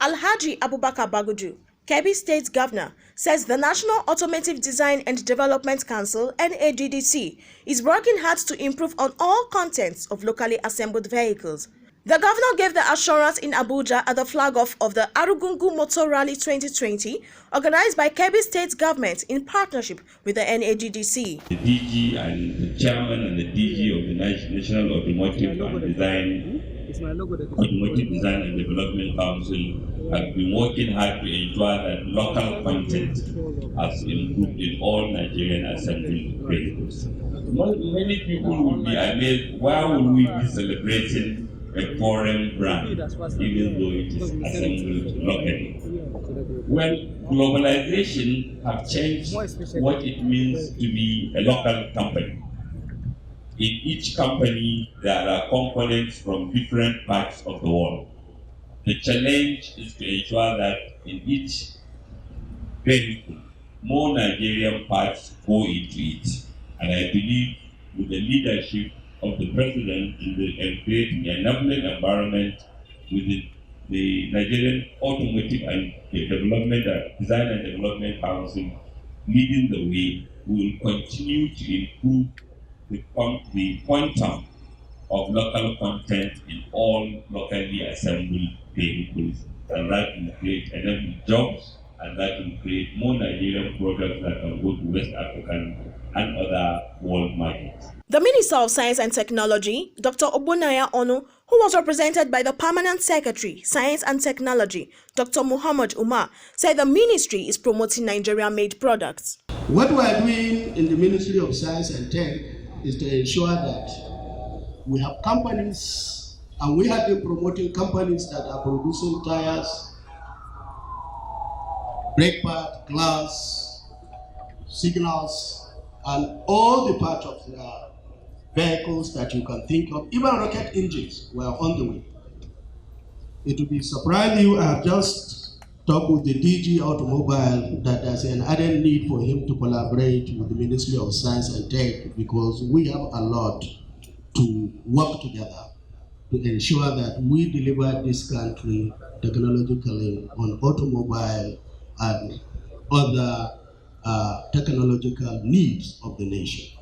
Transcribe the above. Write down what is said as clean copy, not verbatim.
Alhaji Abubakar Bagudu, Kebbi State Governor, says the National Automotive Design and Development Council (NADDC) is working hard to improve on all contents of locally assembled vehicles. The governor gave the assurance in Abuja at the flag-off of the Arugungu Motor Rally 2020, organized by Kebbi State Government in partnership with the NADDC. The DG and the chairman and the DG of the National Automotive Design and Development Council have been working hard to ensure that local content has improved in all Nigerian assembly vehicles. Many people will be amazed, why would we be celebrating a foreign brand, even though it is assembled locally? Well, globalization have changed what it means to be a local company. In each company, there are components from different parts of the world. The challenge is to ensure that in each vehicle, more Nigerian parts go into it. And I believe with the leadership of the President in creating an enabling environment within the Nigerian Automotive and Design and Development Council leading the way, we will continue to improve the quantum of local content in all locally assembled vehicles, and that will create enough jobs, and that will create more Nigerian products that can go to West African and other world markets. The Minister of Science and Technology, Dr. Obunaya Onu, who was represented by the Permanent Secretary, Science and Technology, Dr. Muhammad Umar, said the ministry is promoting Nigeria-made products. What we are doing in the Ministry of Science and Tech is to ensure that we have companies, and we have been promoting companies that are producing tires, brake pad, glass, signals, and all the parts of the vehicles that you can think of. Even rocket engines were on the way. It will be surprising you. I have just talked with the DG Automobile that there's an added need for him to collaborate with the Ministry of Science and Tech, because we have a lot to work together to ensure that we deliver this country technologically on automobile and other technological needs of the nation.